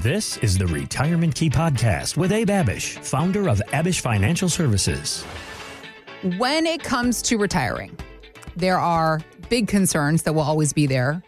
This is the Retirement Key Podcast with Abe Abich, founder of Abich Financial Services. When it comes to retiring, there are big concerns that will always be there.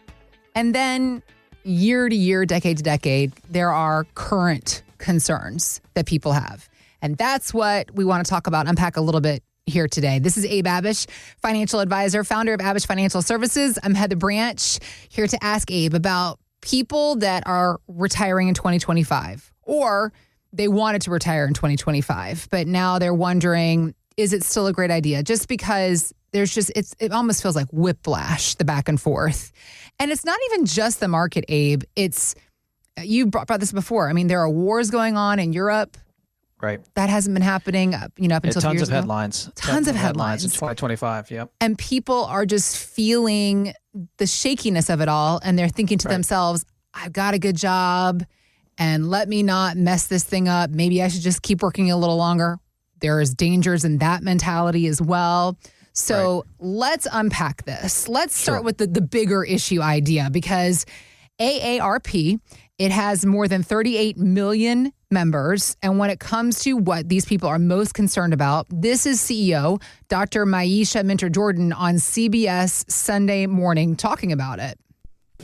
And then year to year, decade to decade, there are current concerns that people have. And that's what we want to talk about, unpack a little bit here today. This is Abe Abich, financial advisor, founder of Abich Financial Services. I'm Heather Branch, here to ask Abe about people that are retiring in 2025, or they wanted to retire in 2025, but now they're wondering, is it still a great idea? Just because it almost feels like whiplash, the back and forth. And it's not even just the market, Abe. You brought this before. I mean, there are wars going on in Europe. Right. That hasn't been happening up until 2 years ago. Tons of headlines. Tons of headlines in 2025, yep. And people are just feeling the shakiness of it all. And they're thinking to themselves, I've got a good job and let me not mess this thing up. Maybe I should just keep working a little longer. There is dangers in that mentality as well. So let's unpack this. Let's start with the bigger issue idea, because AARP, it has more than 38 million members. And when it comes to what these people are most concerned about, this is CEO Dr. Maisha Minter-Jordan on CBS Sunday Morning talking about it.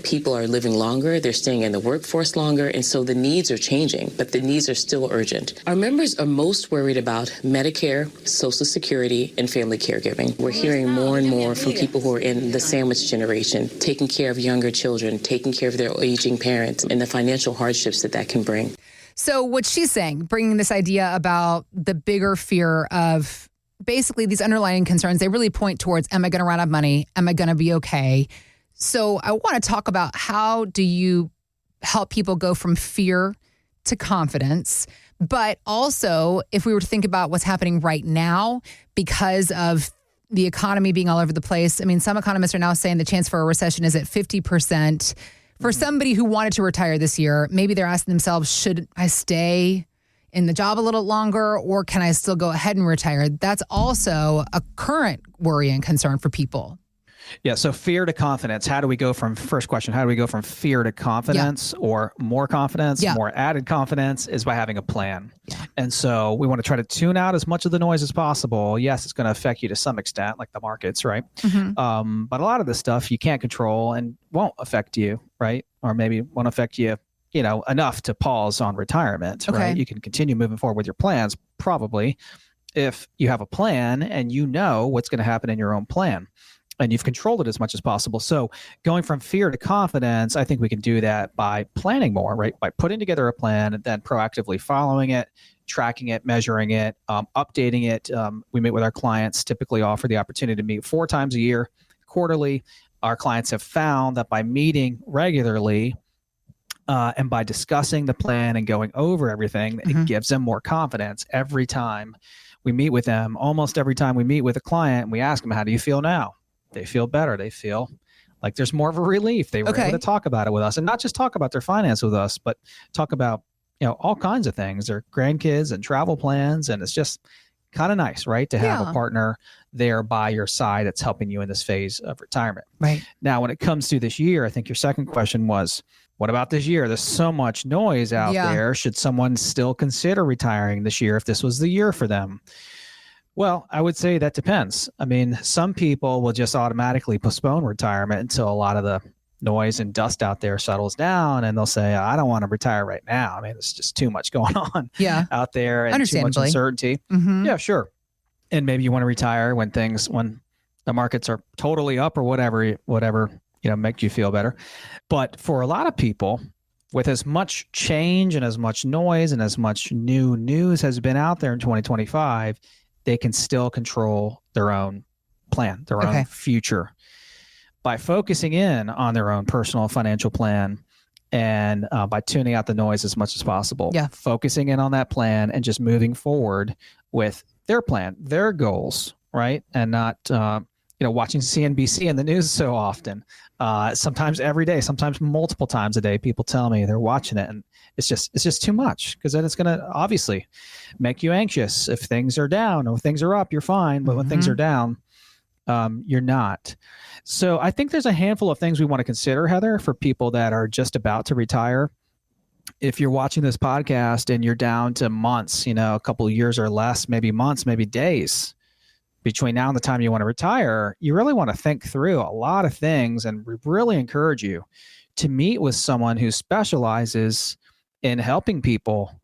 People are living longer, they're staying in the workforce longer, and so the needs are changing, but the needs are still urgent. Our members are most worried about Medicare, Social Security, and family caregiving. We're hearing more and more from people who are in the sandwich generation, taking care of younger children, taking care of their aging parents, and the financial hardships that can bring. So what she's saying, bringing this idea about the bigger fear of basically these underlying concerns, they really point towards, am I going to run out of money? Am I going to be okay? So I want to talk about, how do you help people go from fear to confidence? But also, if we were to think about what's happening right now because of the economy being all over the place, I mean, some economists are now saying the chance for a recession is at 50%. For somebody who wanted to retire this year, maybe they're asking themselves, should I stay in the job a little longer, or can I still go ahead and retire? That's also a current worry and concern for people. Yeah. So fear to confidence. How do we go from fear to confidence, or more confidence, more added confidence, is by having a plan. Yeah. And so we want to try to tune out as much of the noise as possible. Yes, it's going to affect you to some extent, like the markets, right? Mm-hmm. But a lot of this stuff you can't control and won't affect you, right? Or maybe won't affect you, enough to pause on retirement, right? You can continue moving forward with your plans, probably, if you have a plan and you know what's going to happen in your own plan, and you've controlled it as much as possible. So going from fear to confidence, I think we can do that by planning more, right? By putting together a plan and then proactively following it, tracking it, measuring it, updating it. We meet with our clients, typically offer the opportunity to meet 4 times a year, quarterly. Our clients have found that by meeting regularly and by discussing the plan and going over everything, it gives them more confidence every time we meet with them. Almost every time we meet with a client, we ask them, how do you feel now? They feel better. They feel like there's more of a relief. They were able to talk about it with us, and not just talk about their finance with us, but talk about, all kinds of things, their grandkids and travel plans. And it's just kind of nice, right? To have a partner there by your side that's helping you in this phase of retirement. Right. Now, when it comes to this year, I think your second question was, what about this year? There's so much noise out there. Should someone still consider retiring this year if this was the year for them? Well, I would say that depends. I mean, some people will just automatically postpone retirement until a lot of the noise and dust out there settles down, and they'll say, I don't want to retire right now. I mean, it's just too much going on out there, and too much uncertainty. Mm-hmm. Yeah, sure. And maybe you want to retire when the markets are totally up, or whatever, make you feel better. But for a lot of people, with as much change and as much noise and as much new news has been out there in 2025, they can still control their own plan, their own future, by focusing in on their own personal financial plan, and by tuning out the noise as much as possible. Focusing in on that plan and just moving forward with their plan, their goals, right? And not watching CNBC in the news so often. Sometimes every day, sometimes multiple times a day, people tell me they're watching it, and it's just too much, because then it's going to obviously make you anxious. If things are down or things are up, you're fine. But when things are down, you're not. So I think there's a handful of things we want to consider, Heather, for people that are just about to retire. if you're watching this podcast and you're down to months, a couple of years or less, maybe months, maybe days between now and the time you want to retire, you really want to think through a lot of things. And we really encourage you to meet with someone who specializes in helping people,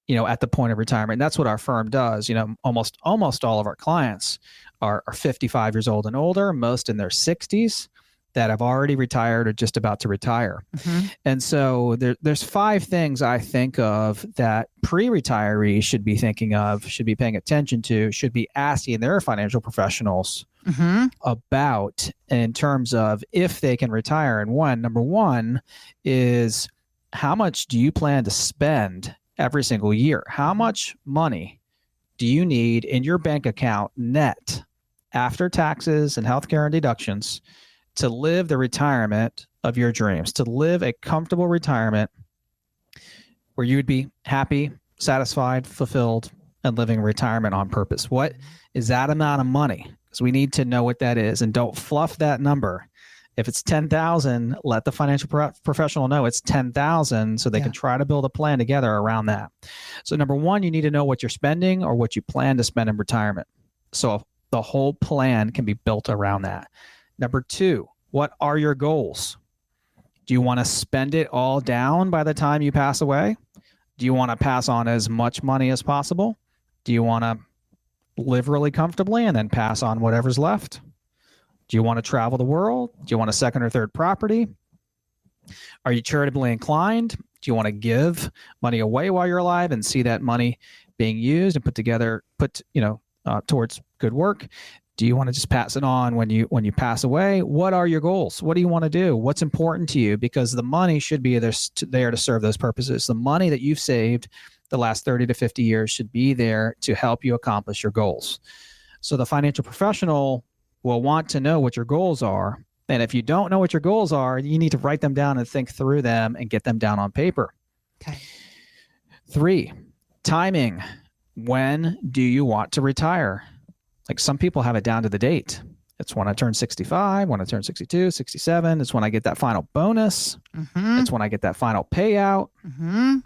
at the point of retirement. And that's what our firm does. Almost all of our clients are 55 years old and older, most in their 60s, that have already retired or just about to retire. Mm-hmm. And so there's 5 things I think of that pre-retirees should be thinking of, should be paying attention to, should be asking their financial professionals about in terms of if they can retire. And number one is, how much do you plan to spend every single year? How much money do you need in your bank account net after taxes and healthcare and deductions to live the retirement of your dreams, to live a comfortable retirement where you would be happy, satisfied, fulfilled, and living retirement on purpose? What is that amount of money? Because we need to know what that is, and don't fluff that number. If it's 10,000, let the financial professional know it's 10,000 so they can try to build a plan together around that. So number one, you need to know what you're spending or what you plan to spend in retirement, so the whole plan can be built around that. Number two, what are your goals? Do you want to spend it all down by the time you pass away? Do you want to pass on as much money as possible? Do you want to live really comfortably and then pass on whatever's left? Do you want to travel the world? Do you want a second or third property? Are you charitably inclined? Do you want to give money away while you're alive and see that money being used and put towards good work? Do you want to just pass it on when you pass away? What are your goals? What do you want to do? What's important to you? Because the money should be there to serve those purposes. The money that you've saved the last 30 to 50 years should be there to help you accomplish your goals. So the financial professional will want to know what your goals are. And if you don't know what your goals are, you need to write them down and think through them and get them down on paper. Okay. 3, timing. When do you want to retire? Like, some people have it down to the date. It's when I turn 65, when I turn 62, 67. It's when I get that final bonus. Mm-hmm. It's when I get that final payout. Mm-hmm.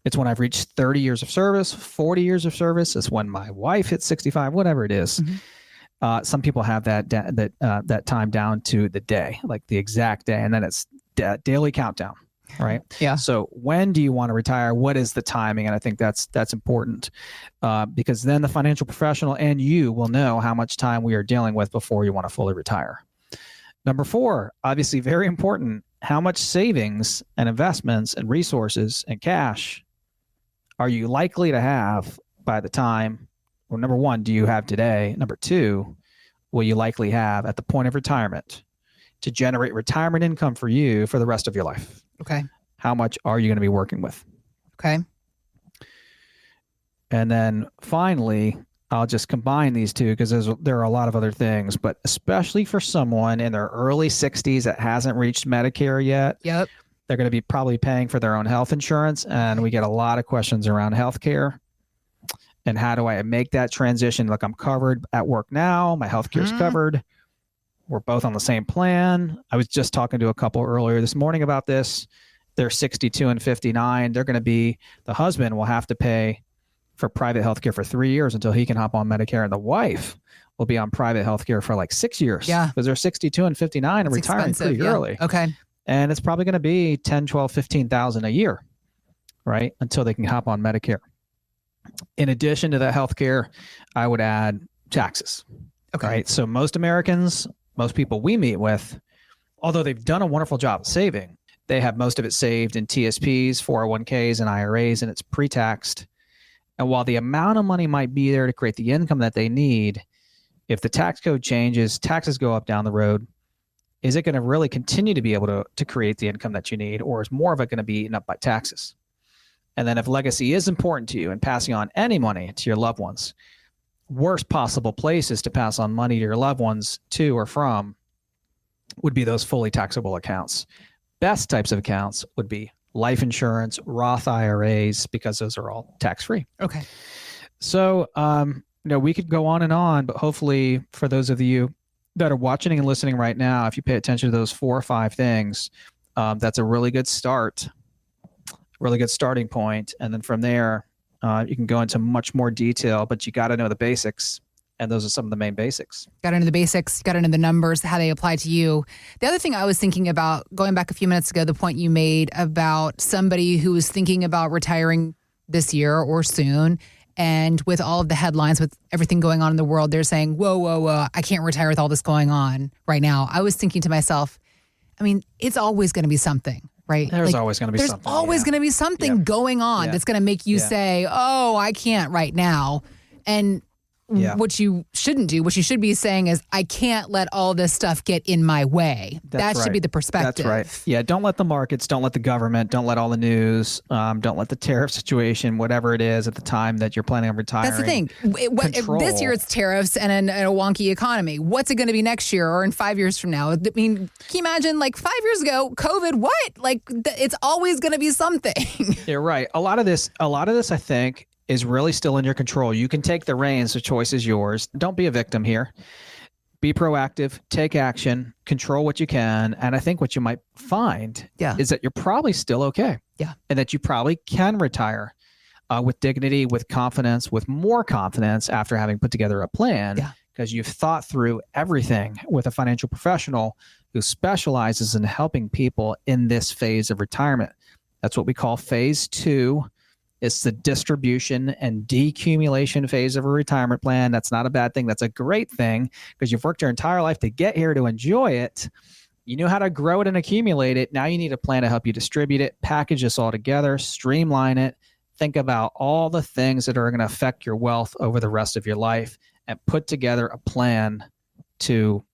It's when I've reached 30 years of service, 40 years of service. It's when my wife hits 65, whatever it is. Mm-hmm. Some people have that time down to the day, like the exact day, and then it's daily countdown, right? Yeah. So when do you want to retire? What is the timing? And I think that's important because then the financial professional and you will know how much time we are dealing with before you want to fully retire. Number 4, obviously very important, how much savings and investments and resources and cash are you likely to have by the time? Well, number 1, do you have today? Number 2, will you likely have at the point of retirement to generate retirement income for you for the rest of your life? Okay. How much are you going to be working with? Okay. And then finally, I'll just combine these two because there are a lot of other things, but especially for someone in their early 60s that hasn't reached Medicare yet. Yep. They're going to be probably paying for their own health insurance. And we get a lot of questions around healthcare. And how do I make that transition? Look, I'm covered at work now. My healthcare is covered. We're both on the same plan. I was just talking to a couple earlier this morning about this. They're 62 and 59. The husband will have to pay for private healthcare for 3 years until he can hop on Medicare. And the wife will be on private healthcare for like 6 years. Yeah. Because they're 62 and 59 and retiring pretty early. Okay. And it's probably going to be 10, 12, 15,000 a year, right? Until they can hop on Medicare. In addition to that healthcare, I would add taxes. Okay. Right. So most Americans, most people we meet with, although they've done a wonderful job of saving, they have most of it saved in TSPs, 401ks, and IRAs, and it's pre-taxed. And while the amount of money might be there to create the income that they need, if the tax code changes, taxes go up down the road, is it going to really continue to be able to create the income that you need, or is more of it going to be eaten up by taxes? And then if legacy is important to you and passing on any money to your loved ones, worst possible places to pass on money to your loved ones to or from would be those fully taxable accounts. Best types of accounts would be life insurance, Roth IRAs, because those are all tax-free. Okay. So, we could go on and on, but hopefully for those of you that are watching and listening right now, if you pay attention to those 4 or 5 things, that's a really good start really good starting point. And then from there, you can go into much more detail, but you got to know the basics. And those are some of the main basics. Got to know the basics, got to know the numbers, how they apply to you. The other thing I was thinking about, going back a few minutes ago, the point you made about somebody who was thinking about retiring this year or soon. And with all of the headlines, with everything going on in the world, they're saying, whoa, I can't retire with all this going on right now. I was thinking to myself, I mean, it's always going to be something, right? There's always going to be something. There's always going to be something going on that's going to make you say, oh, I can't right now. And what you shouldn't do, what you should be saying is, I can't let all this stuff get in my way. That should be the perspective. That's right. Yeah, don't let the markets, don't let the government, don't let all the news, don't let the tariff situation, whatever it is at the time that you're planning on retiring. That's the thing. This year it's tariffs and a wonky economy. What's it going to be next year or in 5 years from now? I mean, can you imagine, like 5 years ago, COVID, what? Like, it's always going to be something. You're right. A lot of this, I think, is really still in your control. You can take the reins. The choice is yours. Don't be a victim here. Be proactive, take action, control what you can. And I think what you might find is that you're probably still okay. Yeah. And that you probably can retire with dignity, with confidence, with more confidence after having put together a plan, because you've thought through everything with a financial professional who specializes in helping people in this phase of retirement. That's what we call phase 2. It's the distribution and decumulation phase of a retirement plan. That's not a bad thing. That's a great thing because you've worked your entire life to get here to enjoy it. You know how to grow it and accumulate it. Now you need a plan to help you distribute it, package this all together, streamline it, think about all the things that are going to affect your wealth over the rest of your life, and put together a plan to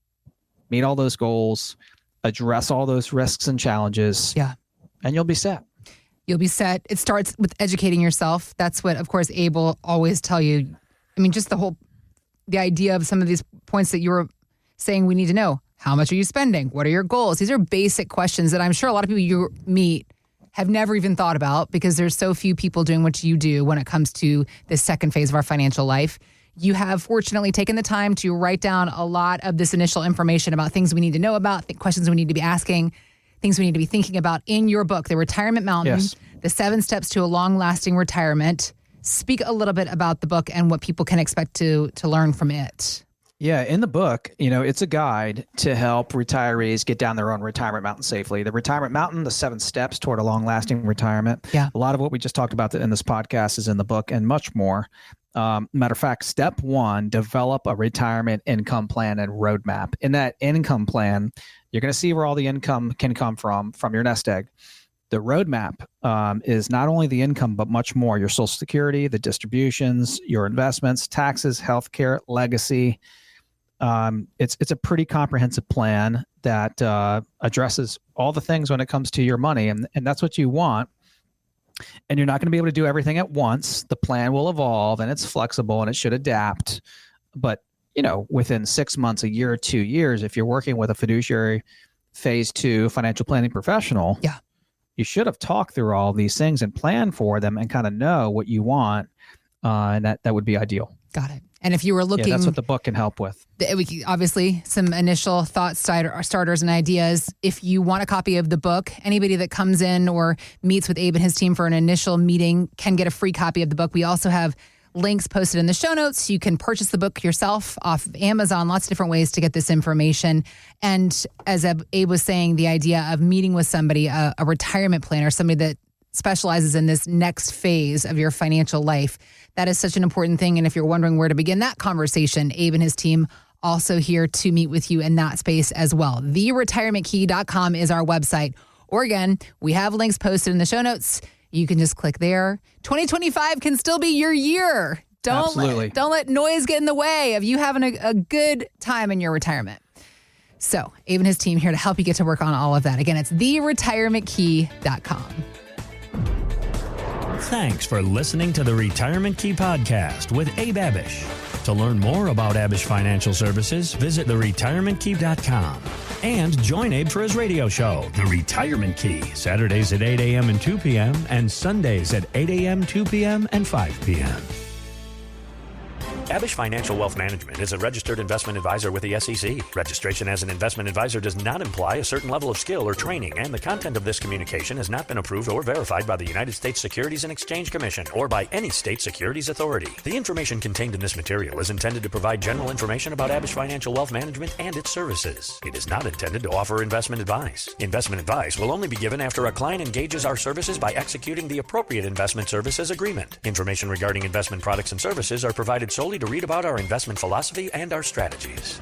meet all those goals, address all those risks and challenges, and you'll be set. You'll be set. It starts with educating yourself. That's what, of course, Abe will always tell you. I mean, just the idea of some of these points that you were saying we need to know. How much are you spending? What are your goals? These are basic questions that I'm sure a lot of people you meet have never even thought about because there's so few people doing what you do when it comes to this second phase of our financial life. You have fortunately taken the time to write down a lot of this initial information about things we need to know about, questions we need to be asking, things we need to be thinking about in your book, The Retirement Mountain, The 7 Steps to a Long-Lasting Retirement. Speak a little bit about the book and what people can expect to learn from it. Yeah, in the book, it's a guide to help retirees get down their own retirement mountain safely. The Retirement Mountain, the 7 Steps toward a Long-Lasting Retirement. Yeah. A lot of what we just talked about in this podcast is in the book and much more. Matter of fact, step 1, develop a retirement income plan and roadmap. In that income plan, you're going to see where all the income can come from your nest egg. The roadmap is not only the income, but much more. Your Social Security, the distributions, your investments, taxes, healthcare, legacy. It's a pretty comprehensive plan that addresses all the things when it comes to your money. And that's what you want. And you're not going to be able to do everything at once. The plan will evolve and it's flexible and it should adapt. But, within 6 months, a year, 2 years, if you're working with a fiduciary phase 2 financial planning professional, you should have talked through all these things and planned for them and kind of know what you want. And that would be ideal. Got it. And if you were looking... that's what the book can help with. Obviously, some initial thought starters and ideas. If you want a copy of the book, anybody that comes in or meets with Abe and his team for an initial meeting can get a free copy of the book. We also have links posted in the show notes. You can purchase the book yourself off of Amazon, lots of different ways to get this information. And as Abe was saying, the idea of meeting with somebody, a retirement planner, somebody that specializes in this next phase of your financial life, that is such an important thing. And if you're wondering where to begin that conversation, Abe and his team also here to meet with you in that space as well. TheRetirementKey.com is our website. Or again, we have links posted in the show notes. You can just click there. 2025 can still be your year. Don't let noise get in the way of you having a good time in your retirement. So Abe and his team here to help you get to work on all of that. Again, it's TheRetirementKey.com. Thanks for listening to the Retirement Key Podcast with Abe Abich. To learn more about Abich Financial Services, visit theretirementkey.com and join Abe for his radio show, The Retirement Key, Saturdays at 8 a.m. and 2 p.m. and Sundays at 8 a.m., 2 p.m. and 5 p.m. Abish Financial Wealth Management is a registered investment advisor with the SEC. Registration as an investment advisor does not imply a certain level of skill or training, and the content of this communication has not been approved or verified by the United States Securities and Exchange Commission or by any state securities authority. The information contained in this material is intended to provide general information about Abish Financial Wealth Management and its services. It is not intended to offer investment advice. Investment advice will only be given after a client engages our services by executing the appropriate investment services agreement. Information regarding investment products and services are provided solely to read about our investment philosophy and our strategies.